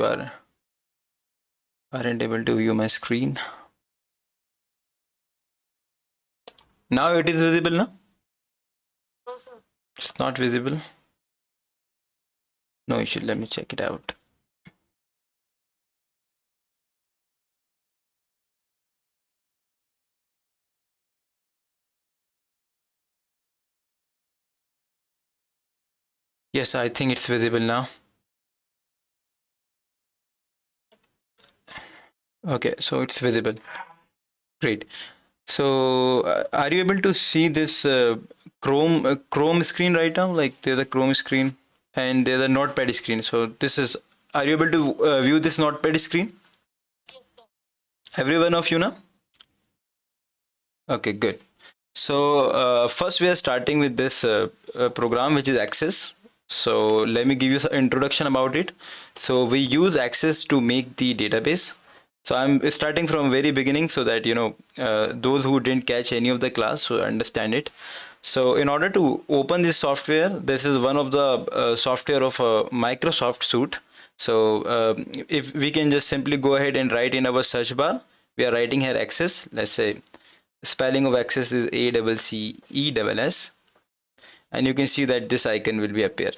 You aren't able to view my screen. Now it is visible now? No, sir. It's not visible. No issue. Let me check it out. Yes, I think it's visible now. Okay, so it's visible. Great. So, are you able to see this Chrome screen right now? Like there's a Chrome screen and there's a Notepad screen. So this is. Are you able to view this Notepad screen? Yes, sir. Every one of you now? Okay, good. So first we are starting with this program which is Access. So let me give you some introduction about it. So we use Access to make the database. So I'm starting from very beginning so that those who didn't catch any of the class so understand it. So in order to open this software, this is one of the software of Microsoft suite. So if we can just simply go ahead and write in our search bar, we are writing here Access. Let's say spelling of Access is ACCESS, and you can see that this icon will be appear.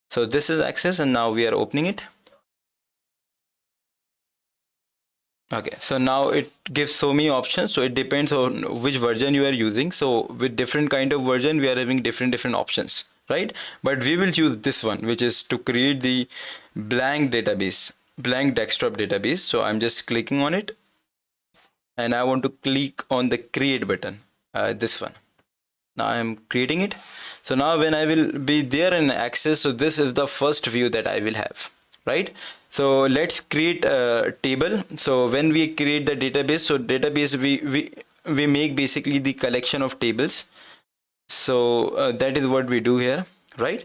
So this is Access, and now we are opening it. Okay, so now it gives so many options, so it depends on which version you are using. So with different kind of version we are having different options, right? But we will use this one, which is to create the blank desktop database. So I'm just clicking on it, and I want to click on the create button, this one. Now I'm creating it. So now when I will be there in Access, so this is the first view that I will have, right? So let's create a table. So when we create the database, so database we make basically the collection of tables. So that is what we do here, right?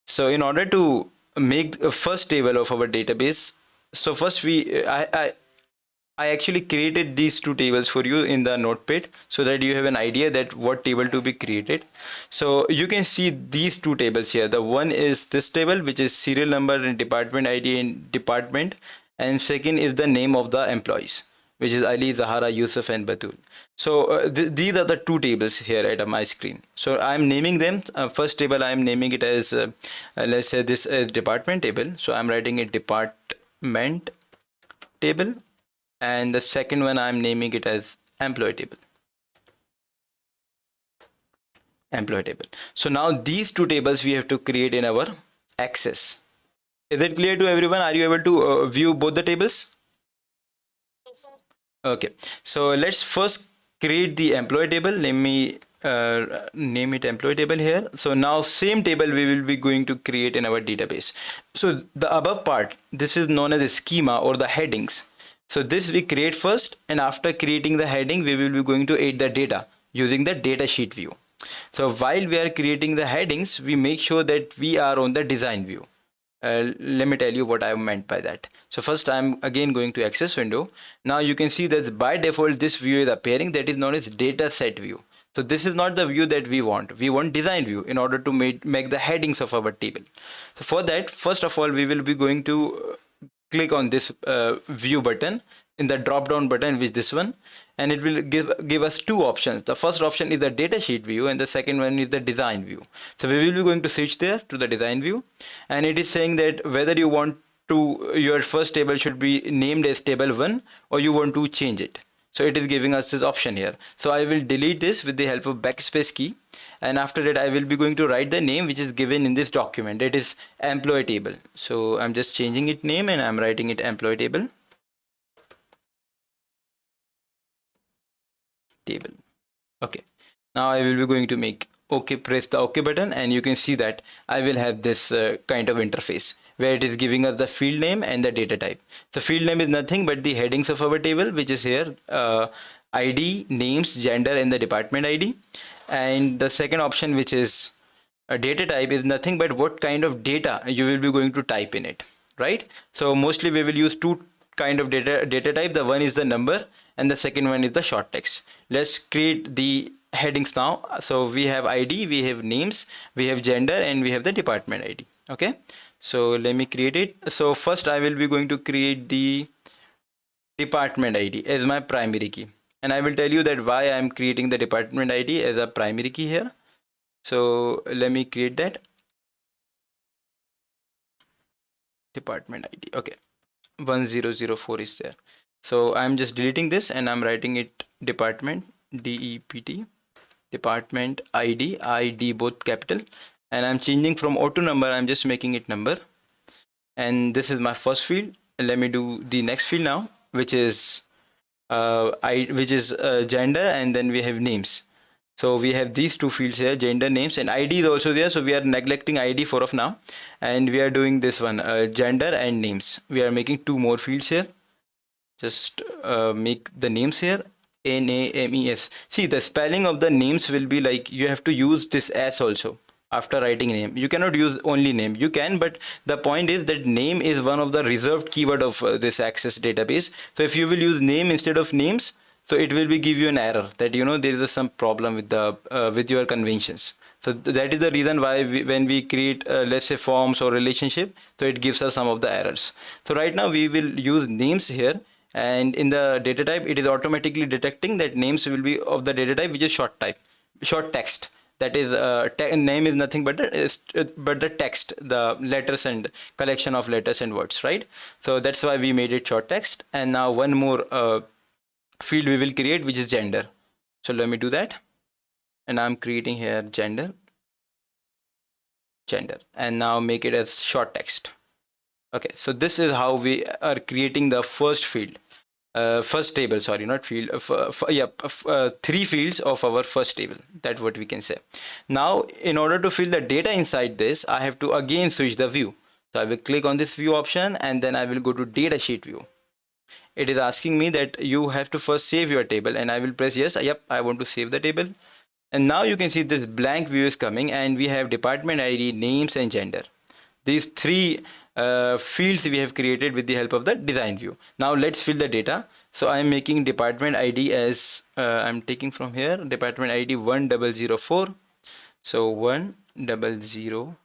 So in order to make a first table of our database, so first I actually created these two tables for you in the notepad so that you have an idea that what table to be created. So you can see these two tables here. The one is this table, which is serial number and department ID and department, and second is the name of the employees, which is Ali, Zahara, Yusuf, and Batul. So these are the two tables here at my screen. So I'm naming them. First table I'm naming it as let's say this department table. So I'm writing a department table, and the second one I'm naming it as employee table. So now these two tables we have to create in our Access. Is it clear to everyone? Are you able to view both the tables? Yes, sir. Okay, so let's first create the employee table. Let me name it employee table here. So now same table we will be going to create in our database. So the above part, this is known as a schema or the headings. So this we create first, and after creating the heading we will be going to add the data using the datasheet view. So while we are creating the headings, we make sure that we are on the design view. Let me tell you what I meant by that. So first I'm again going to Access window. Now you can see that by default this view is appearing, that is known as data set view. So this is not the view that we want. We want design view in order to make the headings of our table. So for that, first of all, we will be going to click on this view button in the drop down button, which this one, and it will give us two options. The first option is the datasheet view, and the second one is the design view. So we will be going to switch there to the design view, and it is saying that whether you want to your first table should be named as table 1 or you want to change it. So it is giving us this option here. So I will delete this with the help of backspace key, and after that I will be going to write the name which is given in this document. It is employee table. So I'm just changing it name and I'm writing it employee table. Okay, now I will be going to make okay, press the OK button, and you can see that I will have this kind of interface where it is giving us the field name and the data type. So field name is nothing but the headings of our table, which is here ID, names, gender, and the department ID. And the second option, which is a data type, is nothing but what kind of data you will be going to type in it, right? So mostly we will use two kind of data type. The one is the number and the second one is the short text. Let's create the headings now. So we have ID, we have names, we have gender, and we have the department ID. Okay, So let me create it. So first I will be going to create the department ID as my primary key. And I will tell you that why I am creating the department ID as a primary key here. So let me create that department ID. Okay, 1004 is there. So I'm just deleting this and I'm writing it department DEPT department ID both capital, and I'm changing from auto number, I'm just making it number. And this is my first field. Let me do the next field now, which is gender, and then we have names. So we have these two fields here, gender, names, and ID is also there. So we are neglecting ID for of now, and we are doing this one, gender and names. We are making two more fields here. Just make the names here, NAMES. See, the spelling of the names will be like, you have to use this S also after writing name. You cannot use only name. You can, but the point is that name is one of the reserved keyword of this access database. So if you will use name instead of names, so it will be give you an error that there is some problem with the with your conventions. So that is the reason why when we create let's say forms or relationship, so it gives us some of the errors. So right now we will use names here, and in the data type it is automatically detecting that names will be of the data type which is short text. That is name is nothing but the text, the letters and collection of letters and words, right? So that's why we made it short text. And now one more field we will create, which is gender. So let me do that, and I'm creating here gender, and now make it as short text. Okay, so this is how we are creating the first field, first table, sorry, not field, three fields of our first table. That's what we can say. Now in order to fill the data inside this, I have to again switch the view. So I will click on this view option, and then I will go to datasheet view. It is asking me that you have to first save your table, and I will press yes. Yep, I want to save the table. And now you can see this blank view is coming, and we have department ID, names, and gender. These three fields we have created with the help of the design view. Now let's fill the data. So I'm making department ID as I'm taking from here department ID 1004. So 100.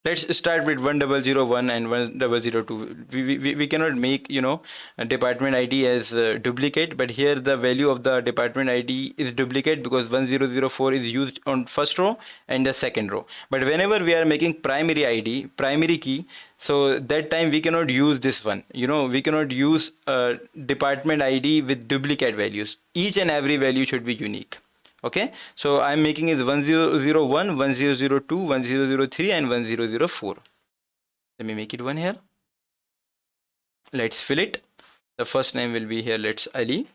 Let's start with 1001 and 1002. We cannot make a department ID as duplicate, but here the value of the department ID is duplicate because 1004 is used on first row and the second row. But whenever we are making primary ID, primary key, so that time we cannot use this one. We cannot use department ID with duplicate values. Each and every value should be unique. Okay, so I'm making is 1001, 1002, 1003, and 1004. Let me make it one here. Let's fill it. The first name will be here, let's Ali,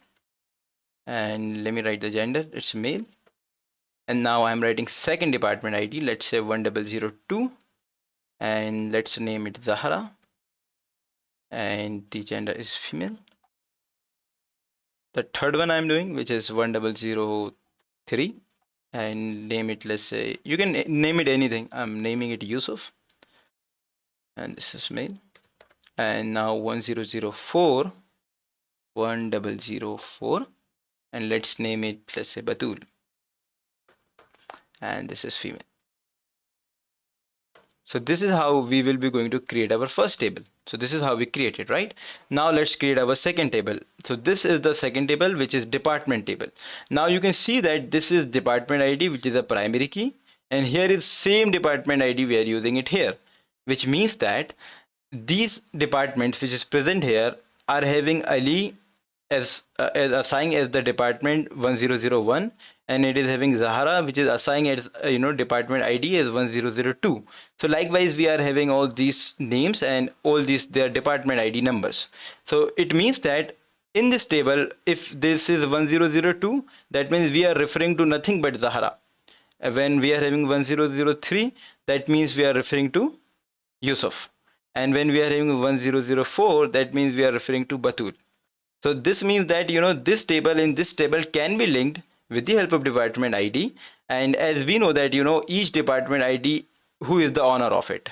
and let me write the gender, it's male. And now I'm writing second department ID, let's say 1002, and let's name it Zahra, and the gender is female. The third one I'm doing, which is 1003, and name it, let's say, you can name it anything. I'm naming it Yusuf, and this is male. And now 1004, and let's name it, let's say, Batul, and this is female. So this is how we will be going to create our first table. So this is how we create it, right? Now let's create our second table. So this is the second table, which is department table. Now you can see that this is department ID, which is a primary key, and here is same department ID, we are using it here, which means that these departments which is present here are having Ali as assigned as the department 1001, and it is having Zahara, which is assigned as department ID as 1002. So likewise we are having all these names and all these their department ID numbers. So it means that in this table, if this is 1002, that means we are referring to nothing but Zahara. When we are having 1003, that means we are referring to Yusuf. And when we are having 1004, that means we are referring to Batul. So this means that this table in this table can be linked with the help of department ID, and as we know that each department ID, who is the owner of it.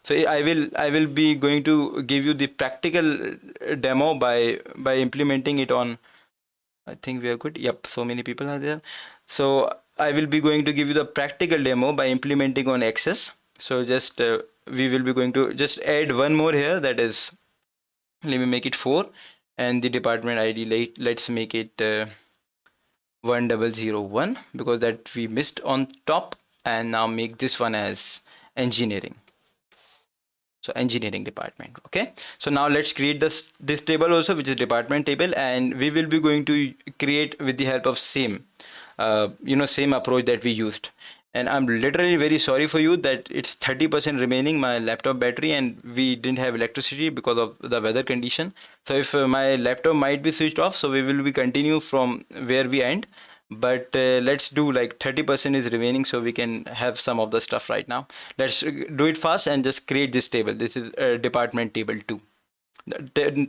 So I will be going to give you the practical demo by implementing it on. I think we are good. Yep, so many people are there. So I will be going to give you the practical demo by implementing on Access. So just we will be going to just add one more here, that is, let me make it 4, and the department ID, let's make it 1001, because that we missed on top. And now make this one as engineering. So engineering department. Okay, so now let's create this table also, which is department table, and we will be going to create with the help of same same approach that we used. And I'm literally very sorry for you that it's 30% remaining my laptop battery, and we didn't have electricity because of the weather condition. So if my laptop might be switched off, so we will be continue from where we end. But let's do like 30% is remaining, so we can have some of the stuff right now. Let's do it fast and just create this table. This is department table 2,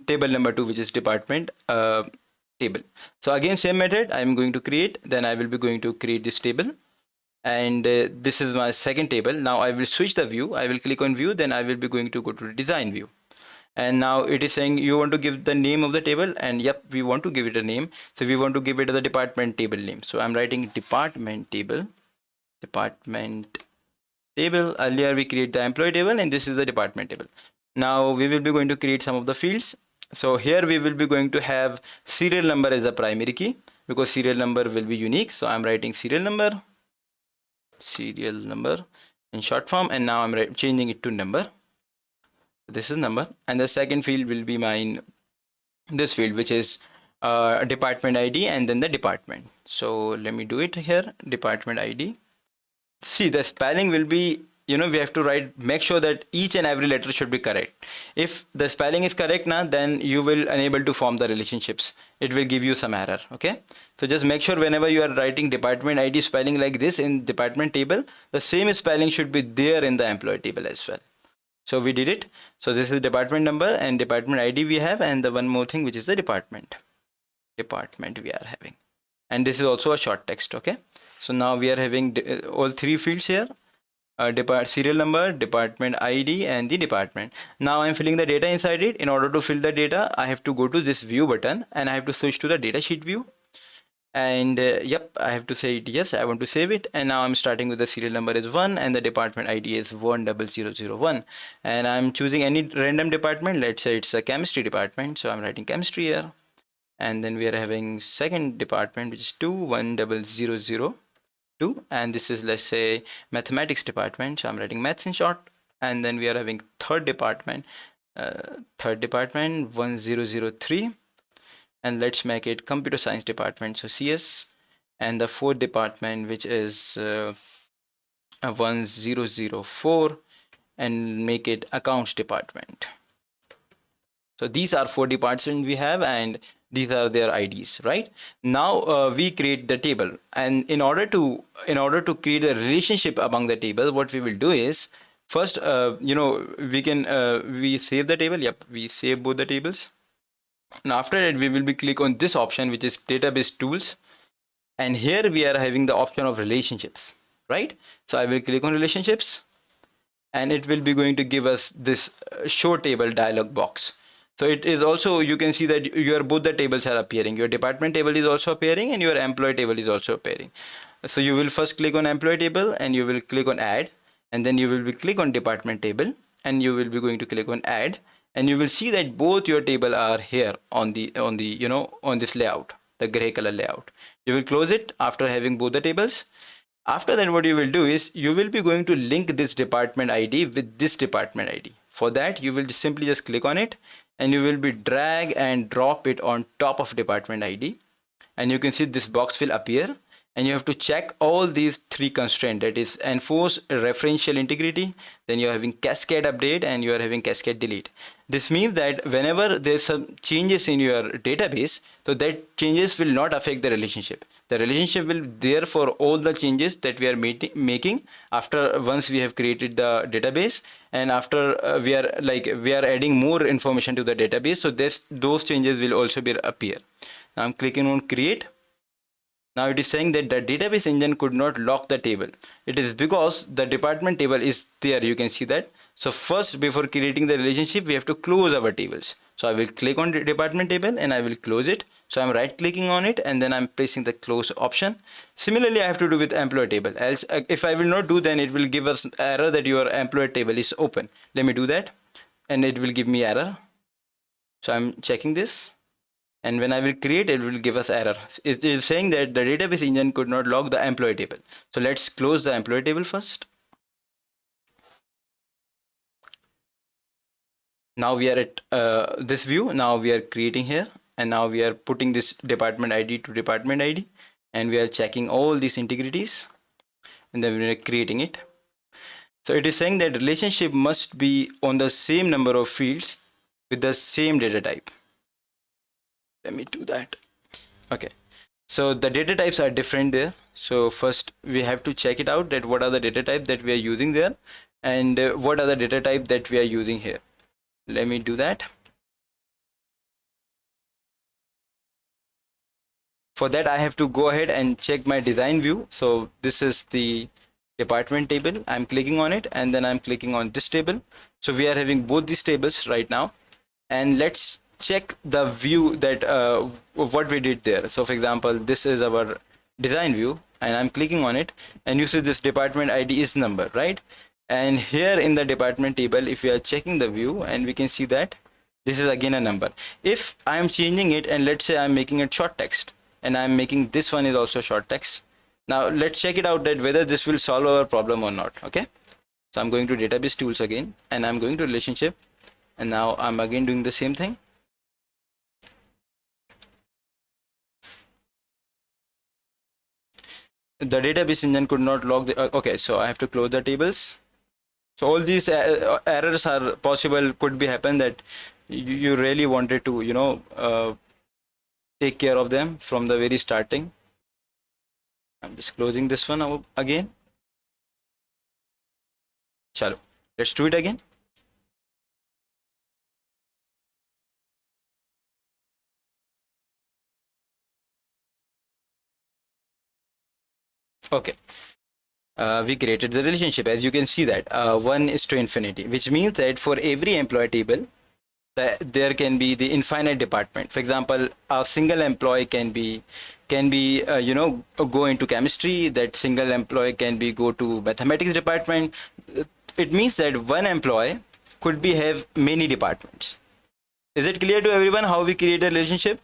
table number 2, which is department table. So again, same method, I'm going to create, then I will be going to create this table. And this is my second table. Now I will switch the view. I will click on view, then I will be going to go to design view. And now it is saying you want to give the name of the table, and yep, we want to give it a name. So we want to give it the department table name. So I'm writing department table. Earlier we create the employee table, and this is the department table. Now we will be going to create some of the fields. So here we will be going to have serial number as a primary key, because serial number will be unique. So I'm writing serial number in short form, and now I'm changing it to number. This is number, and the second field will be mine, this field, which is department ID and then the department. So let me do it here, department ID. See, the spelling will be, we have to make sure that each and every letter should be correct. If the spelling is correct now, then you will unable to form the relationships. It will give you some error. Okay, so just make sure whenever you are writing department ID spelling like this in department table, the same spelling should be there in the employee table as well. So we did it. So this is department number and department ID we have, and the one more thing, which is the department we are having, and this is also a short text. Okay, so now we are having all three fields here, serial number, department ID, and the department. Now I'm filling the data inside it. In order to fill the data, I have to go to this view button, and I have to switch to the datasheet view. And yep, I have to say it, yes, I want to save it. And now I'm starting with the serial number is 1 and the department ID is 10001, and I'm choosing any random department. Let's say it's a chemistry department, so I'm writing chemistry here. And then we are having second department, which is 21002, and this is, let's say, mathematics department, so I'm writing maths in short. And then we are having third department 1003, and let's make it computer science department, so CS. And the fourth department, which is 1004, and make it accounts department. So these are 4 departments we have, and these are their IDs. Right now we create the table, and in order to create a relationship among the table, what we will do is, first we save the table. Yep, we save both the tables. Now after that, we will be click on this option, which is database tools, and here we are having the option of relationships. Right, so I will click on relationships, and it will be going to give us this show table dialog box. So it is also, you can see that both the tables are appearing. Your department table is also appearing, and your employee table is also appearing. So you will first click on employee table, and you will click on add, and then you will be click on department table, and you will be going to click on add, and you will see that both your table are here on this layout, the gray color layout. You will close it after having both the tables. After that, what you will do is, you will be going to link this department ID with this department ID. For that, you will simply just click on it, and you will be drag and drop it on top of department ID, and you can see this box will appear, and you have to check all these 3 constraints, that is enforce referential integrity, then you are having cascade update, and you are having cascade delete. This means that whenever there's some changes in your database, so that changes will not affect the relationship. The relationship will there for all the changes that we are making after once we have created the database, and after we are adding more information to the database, so those changes will also appear. Now I'm clicking on create. Now it is saying that the database engine could not lock the table. It is because the department table is there. You can see that So first, before creating the relationship, we have to close our tables. So I will click on the department table and I will close it. So I'm right clicking on it and then I'm pressing the close option. Similarly, I have to do with employee table. Else, if I will not do, then it will give us error that your employee table is open. Let me do that and it will give me error. So I'm checking this. And when I will create, it will give us error. It is saying that the database engine could not log the employee table. So let's close the employee table first. Now we are at this view. Now we are creating here, and now we are putting this department ID to department ID, and we are checking all these integrities, and then we are creating it. So it is saying that relationship must be on the same number of fields with the same data type. Let me do that. Okay. So the data types are different there. So first we have to check it out that what are the data type that we are using there, and what are the data type that we are using here. Let me do that. For that, I have to go ahead and check my design view. So this is the department table. I'm clicking on it and then I'm clicking on this table. So we are having both these tables right now. And let's check the view that what we did there. So for example, this is our design view and I'm clicking on it and you see this department ID is number, right? And here in the department table, if we are checking the view, and we can see that this is again a number. If I am changing it and let's say I'm making it short text and I'm making this one is also short text. Now let's check it out that whether this will solve our problem or not. Okay. So I'm going to database tools again and I'm going to relationship, and now I'm again doing the same thing. The database engine could not log the okay, so I have to close the tables. So all these errors are possible, could be happen that you really wanted to take care of them from the very starting. I'm just closing this one again. Chalo, let's do it again. Okay. We created the relationship, as you can see that 1 is to infinity, which means that for every employee table there can be the infinite department. For example, a single employee can be go into chemistry, that single employee can be go to mathematics department. It means that one employee could be have many departments. Is it clear to everyone how we create a relationship?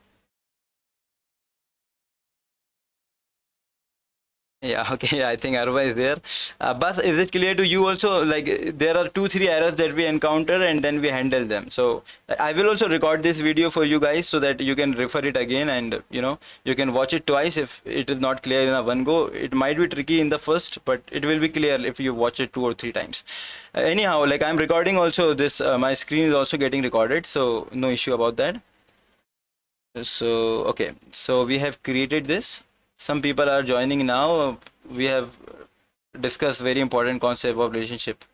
Yeah, okay. I think Arva is there. But is it clear to you also? Like there are 2-3 errors that we encounter and then we handle them. So I will also record this video for you guys so that you can refer it again and you can watch it twice if it is not clear in a one go. It might be tricky in the first, but it will be clear if you watch it 2 or 3 times. Anyhow, like I'm recording also this. My screen is also getting recorded, so no issue about that. So okay, so we have created this. Some people are joining now. We have discussed very important concept of relationship.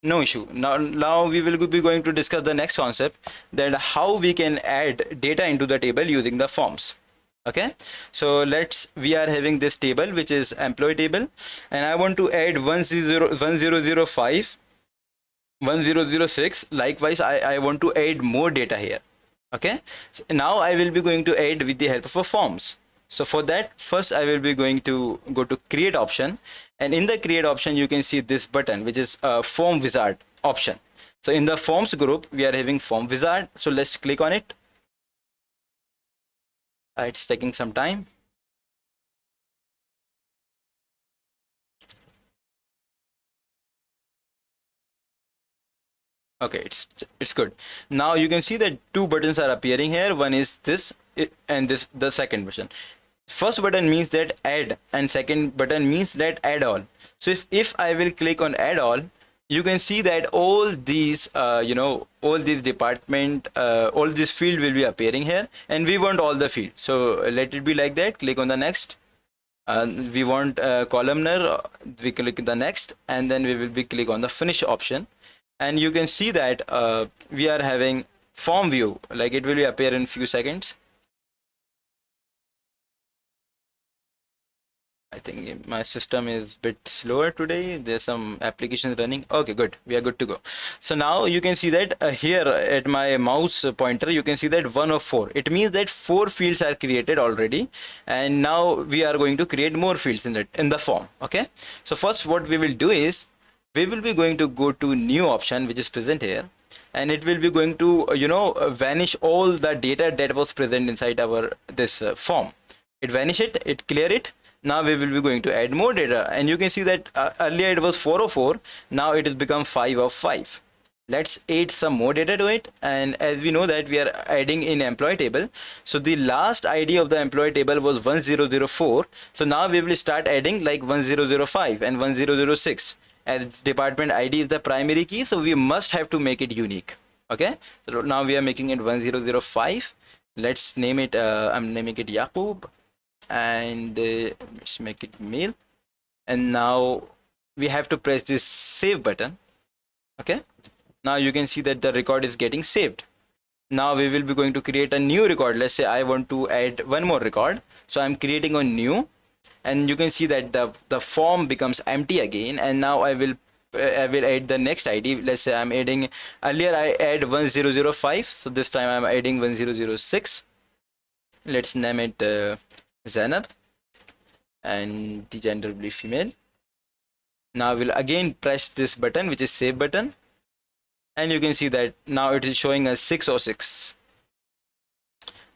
No issue. Now we will be going to discuss the next concept, that how we can add data into the table using the forms. Okay, so we are having this table which is employee table, and I want to add 1005 1006. Likewise, I want to add more data here. Okay, so now I will be going to add with the help of a forms. So for that, first I will be going to go to create option, and in the create option you can see this button which is form wizard option. So in the forms group we are having form wizard, so let's click on it. It's taking some time. Okay, it's good. Now you can see that 2 buttons are appearing here. One is this and this, the second button. First button means that add, and second button means that add all. So if I will click on add all, you can see that all these all these department all this field will be appearing here, and we want all the field. So let it be like that. Click on the next. We want columnar. We click the next, and then we will be click on the finish option, and you can see that we are having form view, like it will be appear in few seconds. think my system is a bit slower today. There's some applications running. Okay, good. We are good to go. So now you can see that here at my mouse pointer, you can see that 1 of 4. It means that 4 fields are created already, and now we are going to create more fields in the form. Okay. So first, what we will do is we will be going to go to new option, which is present here, and it will be going to vanish all the data that was present inside our this form. It vanish it, it clear it. Now we will be going to add more data, and you can see that earlier it was 4 of 4, now it has become 5 of 5. Let's add some more data to it, and as we know that we are adding in employee table, so the last ID of the employee table was 1004. So now we will start adding like 1005 and 1006. As department ID is the primary key, so we must have to make it unique. Okay, so now we are making it 1005. Let's name it I'm naming it Yaqub, and let's make it mail. And now we have to press this save button. Okay, now you can see that the record is getting saved. Now we will be going to create a new record. Let's say I want to add one more record, so I'm creating a new, and you can see that the form becomes empty again. And now I will add the next ID. Let's say I'm adding, earlier I add 1005, so this time I'm adding 1006. Let's name it Zainab, and the gender will be female. Now we'll again press this button, which is save button, and you can see that now it is showing us 606.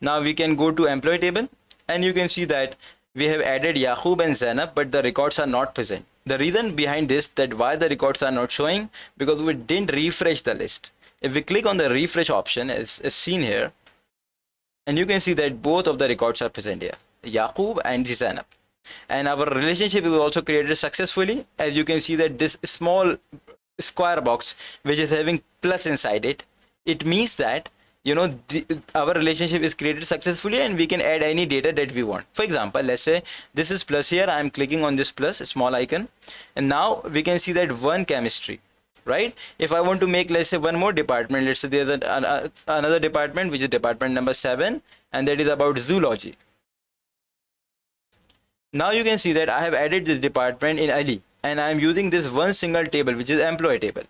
Now we can go to employee table, and you can see that we have added Yaqub and Zainab, but the records are not present. The reason behind this, that why the records are not showing, because we didn't refresh the list. If we click on the refresh option as seen here, and you can see that both of the records are present here, Yaqub and Zainab. And our relationship is also created successfully. As you can see that this small square box which is having plus inside it, it means that our relationship is created successfully, and we can add any data that we want. For example, let's say this is plus here. I'm clicking on this plus small icon, and now we can see that one chemistry, right? If I want to make, let's say, one more department, let's say there's another department which is department number 7, and that is about zoology. Now you can see that I have added this department in Ali, and I am using this one single table, which is employee table,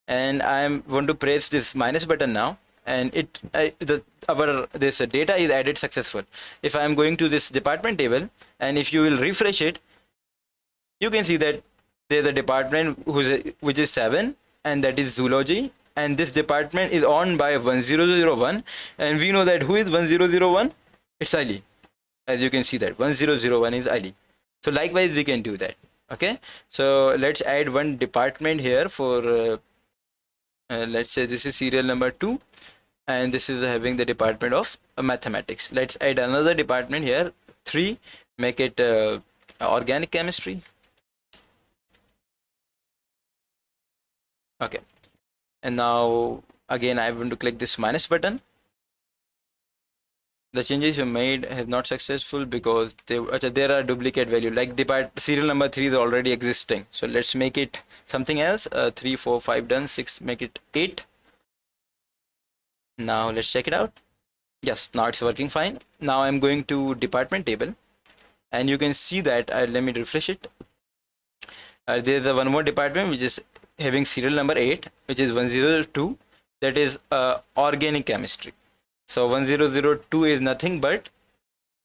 and I am going to press this minus button now, and this data is added successful. If I am going to this department table, and if you will refresh it, you can see that there's a department which is 7, and that is zoology, and this department is owned by 1001, and we know that who is 1001? It's Ali. As you can see that 1001 is Ali. So likewise we can do that. Okay, so let's add one department here for let's say this is serial number 2, and this is having the department of mathematics. Let's add another department here, 3, make it organic chemistry. Okay, and now again I want to click this minus button. The changes you made have not successful because there are duplicate value, like serial number 3 is already existing. So let's make it something else. 3 4 5 done, 6, make it 8. Now let's check it out. Yes, now it's working fine. Now I'm going to department table, and you can see that let me refresh it. There's one more department which is having serial number 8, which is 1002, that is organic chemistry. So 1002 is nothing but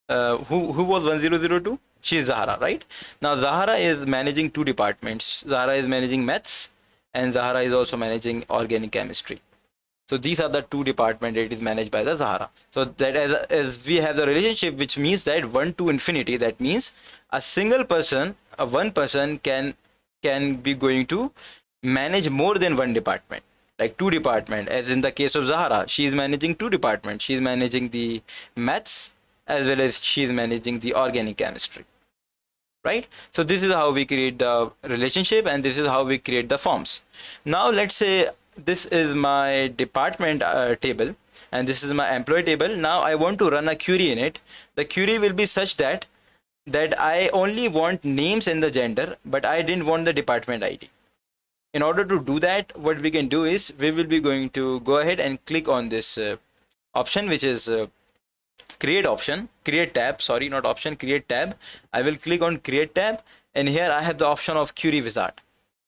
who was 1002? She is Zahara, right? Now Zahara is managing 2 departments. Zahara is managing maths, and Zahara is also managing organic chemistry. So these are the 2 departments that is managed by the Zahara. So that as we have the relationship, which means that 1 to infinity, that means a single person, one person can be going to manage more than one department, like 2 departments. As in the case of Zahara, she is managing 2 departments. She is managing the maths as well as she is managing the organic chemistry, right? So this is how we create the relationship, and this is how we create the forms. Now let's say this is my department table, and this is my employee table. Now I want to run a query in it. The query will be such that I only want names and the gender, but I didn't want the department ID. In order to do that, what we can do is we will be going to go ahead and click on this option, which is create tab, sorry, not option, create tab. I will click on create tab, and here I have the option of query wizard.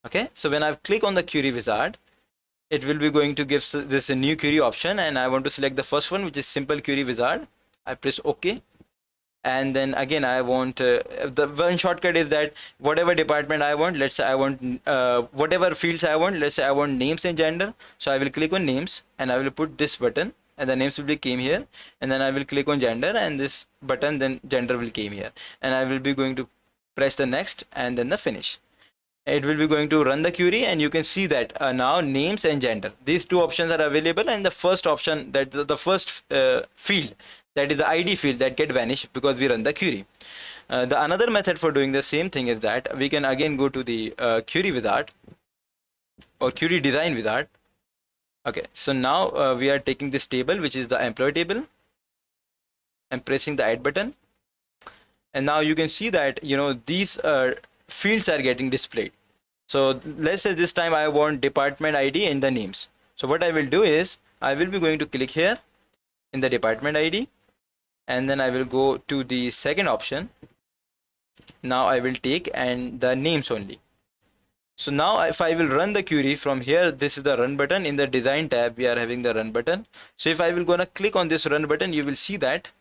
Okay, so when I click on the query wizard, it will be going to give this a new query option, and I want to select the first one, which is simple query wizard. I press OK, and then again I want the one shortcut is that whatever department I want, let's say I want whatever fields I want, let's say I want names and gender, so I will click on names and I will put this button, and the names will be came here, and then I will click on gender and this button, then gender will came here, and I will be going to press the next and then the finish. It will be going to run the query, and you can see that now names and gender, these two options are available, and the first option, that the first field, that is the id field, that get vanished because we run the query. The another method for doing the same thing is that we can again go to the query wizard or query design wizard. Okay, so now we are taking this table, which is the employee table. I'm pressing the add button, and now you can see that these fields are getting displayed. So let's say this time I want department ID in the names. So what I will do is I will be going to click here in the department ID, and then I will go to the second option. Now I will take and the names only. So now if I will run the query from here, this is the run button. In the design tab we are having the run button. So if I will gonna click on this run button, you will see that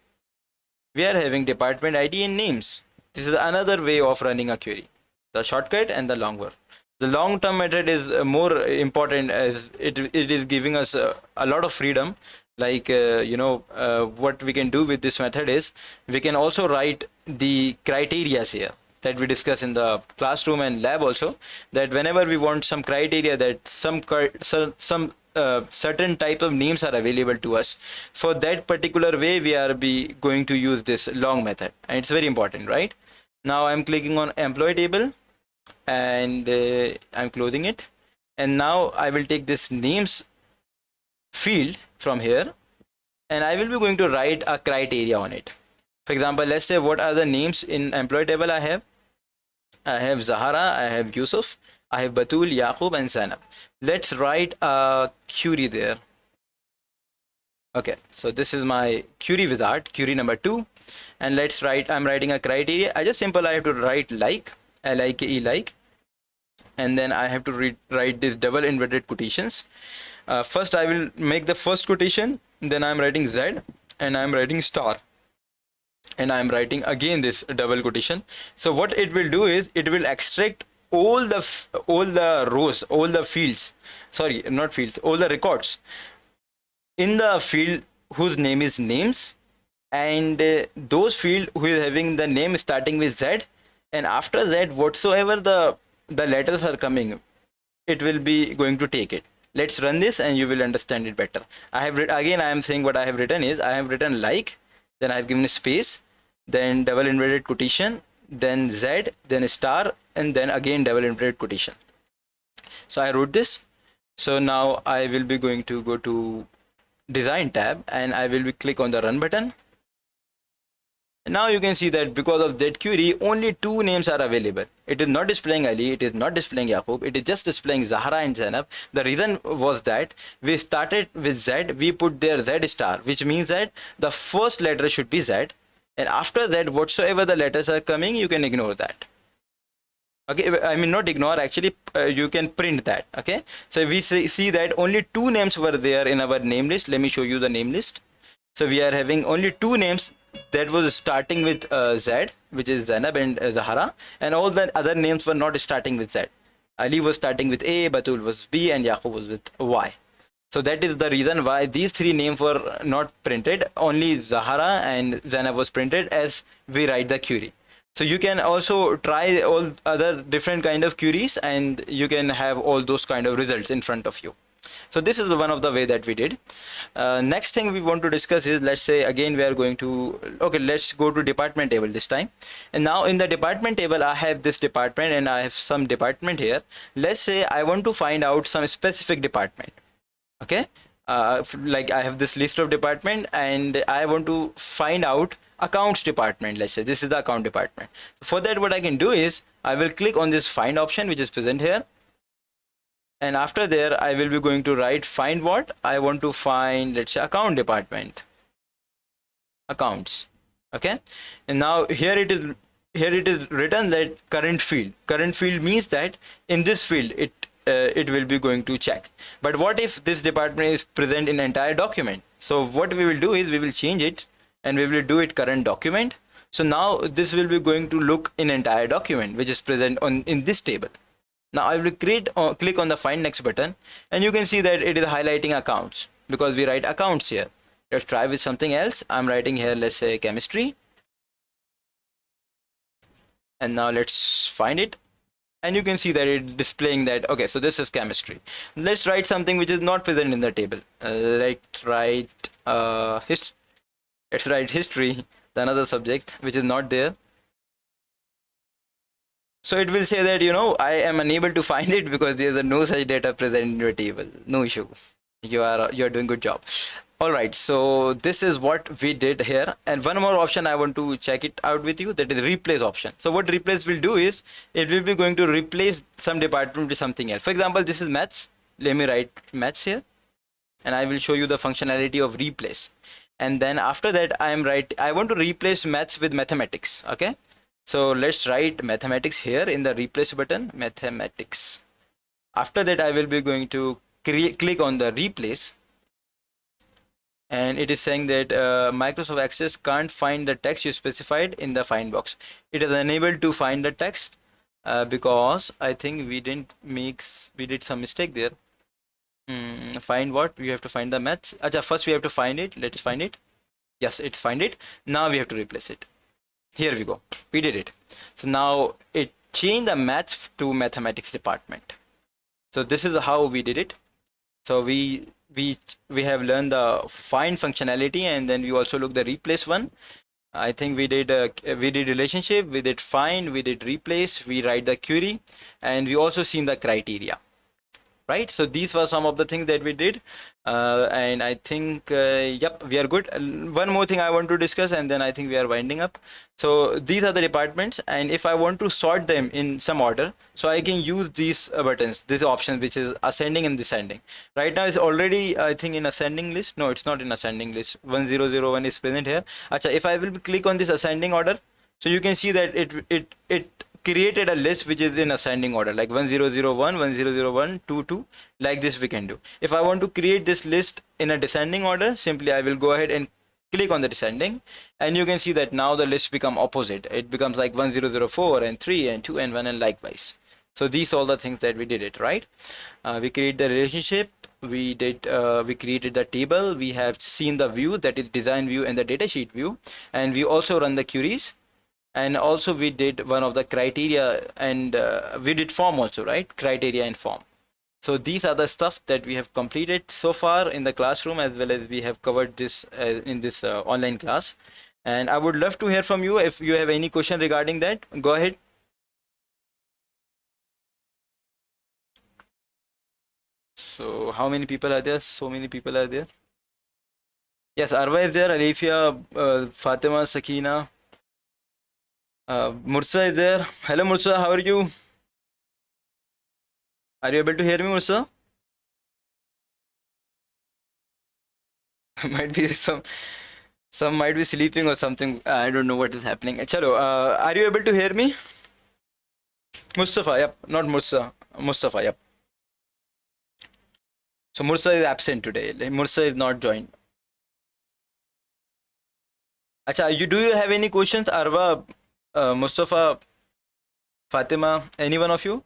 we are having department ID and names. This is another way of running a query, the shortcut and the long one. The long term method is more important, as it is giving us a lot of freedom. Like what we can do with this method is we can also write the criteria here that we discuss in the classroom and lab also, that whenever we want some criteria, that some certain type of names are available to us, for that particular way we are going to use this long method, and it's very important, right? Now I'm clicking on employee table, and I'm closing it, and now I will take this names field from here, and I will be going to write a criteria on it. For example, let's say what are the names in employee table I have. I have Zahara, I have Yusuf, I have Batul, Yaqub, and Zainab. Let's write a query there. Okay, so this is my query wizard, query number 2, and let's write, I'm writing a criteria. I have to write like, L-I-K-E, like, and then I have to write this double inverted quotations. First I will make the first quotation, then I'm writing Z, and I'm writing star, and I'm writing again this double quotation. So what it will do is it will extract all the rows, all the fields, sorry, not fields, all the records in the field whose name is names, and those field who is having the name starting with Z, and after that whatsoever the letters are coming, it will be going to take it. Let's run this and you will understand it better. I am saying what I have written is, I have written like, then I have given a space, then double inverted quotation, then Z, then a star, and then again double inverted quotation. So I wrote this. So now I will be going to go to design tab, and I will be click on the run button. And now you can see that because of that query, only 2 names are available. It is not displaying Ali, it is not displaying Yaqub, it is just displaying Zahra and Zainab. The reason was that we started with Z, we put there Z star, which means that the first letter should be Z, and after that whatsoever the letters are coming, you can ignore that. Okay, I mean not ignore, actually you can print that. Okay, so we see that only 2 names were there in our name list. Let me show you the name list. So we are having only 2 names that was starting with Z, which is Zainab and Zahara, and all the other names were not starting with Z. Ali was starting with A, Batul was B, and Yaqub was with Y. So that is the reason why these 3 names were not printed. Only Zahara and Zainab was printed as we write the query. So you can also try all other different kind of queries, and you can have all those kind of results in front of you. So this is one of the way that we did. Next thing we want to discuss is, let's say again we are going to, okay, let's go to department table this time. And now in the department table I have this department and I have some department here. Let's say I want to find out some specific department. Okay, like I have this list of department and I want to find out accounts department. Let's say this is the account department. For that, what I can do is I will click on this find option, which is present here, and after there I will be going to write find what I want to find. Let's say account department. accounts. Okay, and now here it is written that current field means that in this field it will be going to check. But what if this department is present in entire document? So what we will do is we will change it and we will do it current document. So now this will be going to look in entire document which is present on in this table. Now I will click on the find next button, and you can see that it is highlighting accounts because we write accounts here. Let's try with something else. I'm writing here, let's say chemistry, and now let's find it. And you can see that it's displaying that, okay, so this is chemistry. Let's write something which is not present in the table. Let's write let's write history, the another subject which is not there. So it will say that, I am unable to find it because there is no such data present in your table. No issue. You are doing good job. All right, so this is what we did here, and one more option I want to check it out with you, that is replace option. So what replace will do is it will be going to replace some department with something else. For example, this is maths. Let me write maths here, and I will show you the functionality of replace. And then after that I want to replace maths with mathematics. Okay, so let's write mathematics here in the replace button, mathematics. After that I will be going to click on the replace, and it is saying that Microsoft Access can't find the text you specified in the find box. It is unable to find the text because I think we did some mistake there. Find what? We have to find the maths. Acha, first we have to find it. Let's find it. Yes, it's find it. Now we have to replace it. Here we go. We did it. So now it changed the maths to mathematics department. So this is how we did it. So we have learned the find functionality, and then we also look the replace one. I think we did relationship, we did find, we did replace, we write the query, and we also seen the criteria. Right, so these were some of the things that we did, and I think yep, we are good. One more thing I want to discuss, and then I think we are winding up. So these are the departments, and if I want to sort them in some order, so I can use these buttons, these options, which is ascending and descending. Right now it's already, I think, in ascending list. No, it's not in ascending list. 1001 is present here. Acha, if I will click on this ascending order, so you can see that it created a list which is in ascending order, like 1001, 1001, 22, like this we can do. If I want to create this list in a descending order, simply I will go ahead and click on the descending, and you can see that now the list become opposite. It becomes like 1004 and 3 and 2 and 1 and likewise. So these all the things that we did it, right? We create the relationship, we created the table, we have seen the view, that is design view and the datasheet view, and we also run the queries. And also we did one of the criteria, and we did form also, right? Criteria and form. So these are the stuff that we have completed so far in the classroom, as well as we have covered this in this online class. And I would love to hear from you. If you have any question regarding that, go ahead. So how many people are there? So many people are there. Yes, Arwa is there, Alifia, Fatima, Sakina. Mursa is there. Hello Mursa, how are you? Are you able to hear me, Mursa? Might be some might be sleeping or something. I don't know what is happening. Chalo, are you able to hear me? Mustafa, yep, not Mursa. Mustafa, yep. So Mursa is absent today. Mursa is not joined. Acha, do you have any questions, Arwa, Mustafa, Fatima, any one of you?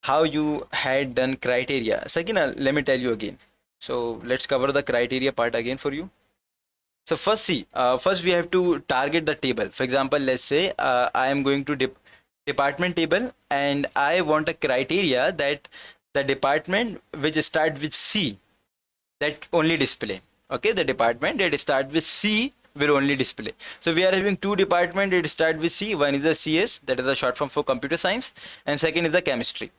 How you had done criteria? Sakina, let me tell you again. So let's cover the criteria part again for you. So first, first we have to target the table. For example, let's say I am going to department table, and I want a criteria that the department which start with C, that only display. Okay, the department that start with C will only display. So we are having two departments that start with C. One is the CS, that is a short form for computer science, and second is the chemistry.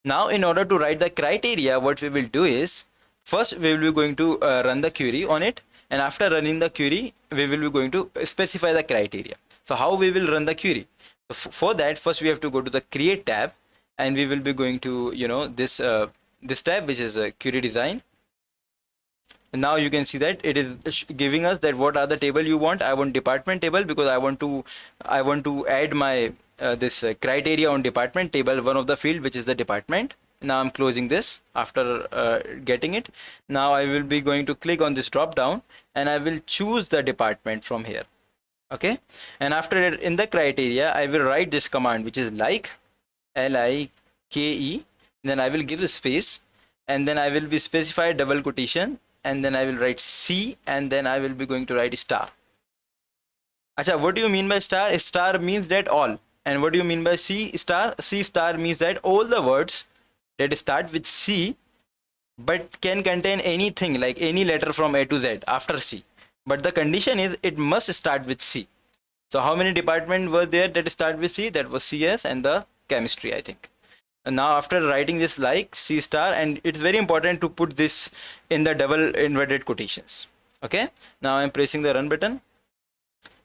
Now in order to write the criteria, what we will do is, first we will be going to run the query on it, and after running the query we will be going to specify the criteria. So how we will run the query? So for that, first we have to go to the create tab, and we will be going to this tab, which is query design. Now you can see that it is giving us that what are the table you want. I want department table because I want to add my this criteria on department table, one of the field which is the department. Now I'm closing this after getting it. Now I will be going to click on this drop down and I will choose the department from here. Okay, and after that in the criteria I will write this command which is like, like, then I will give a space, and then I will be specify double quotation, and then I will write C, and then I will be going to write star. Acha, what do you mean by star? Star means that all. And what do you mean by C star? C star means that all the words that start with C but can contain anything like any letter from A to Z after C. But the condition is it must start with C. So how many departments were there that start with C? That was CS and the chemistry, I think. And now after writing this like C star, and it's very important to put this in the double inverted quotations. Okay, now I'm pressing the run button.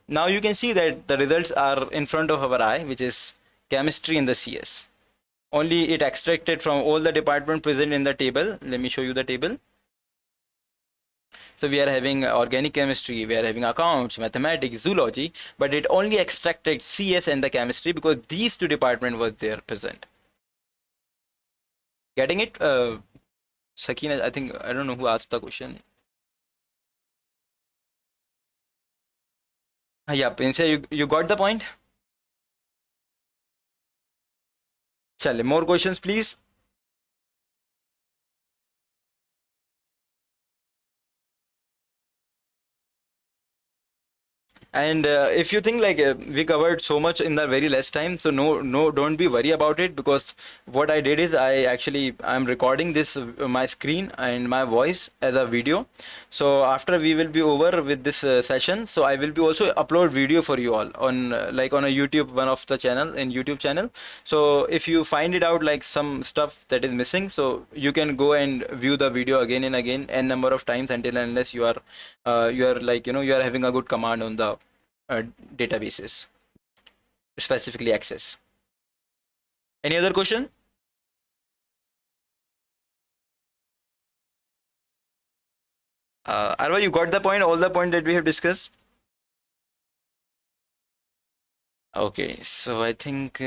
Now you can see that the results are in front of our eye, which is chemistry in the CS. Only it extracted from all the department present in the table. Let me show you the table. So we are having organic chemistry, we are having accounts, mathematics, zoology, but it only extracted CS and the chemistry because these two departments were there present. Getting it? Sakina, I think, I don't know who asked the question. Yeah, Prinsya, you got the point? Chale, more questions, please. And if you think like we covered so much in the very less time, so no, don't be worry about it, because what I did is I'm recording this my screen and my voice as a video. So after we will be over with this session, so I will be also upload video for you all on like on a YouTube, one of the channel in YouTube channel. So if you find it out like some stuff that is missing, so you can go and view the video again and again n number of times until unless you are like you are having a good command on the databases, specifically access. Any other question? Arva, you got the point, all the point that we have discussed? Okay, so I think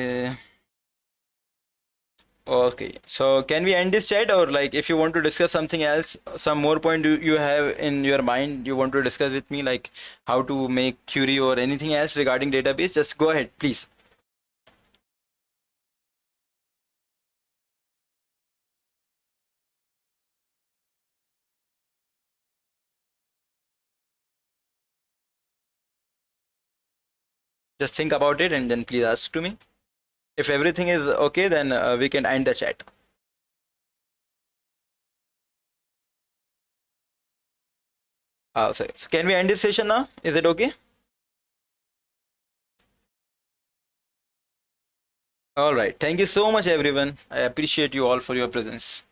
okay, so can we end this chat, or like if you want to discuss something else, some more point you have in your mind you want to discuss with me, like how to make query or anything else regarding database, just go ahead, please. Just think about it and then please ask to me. If everything is okay, then we can end the chat. So can we end this session now? Is it okay? All right. Thank you so much, everyone. I appreciate you all for your presence.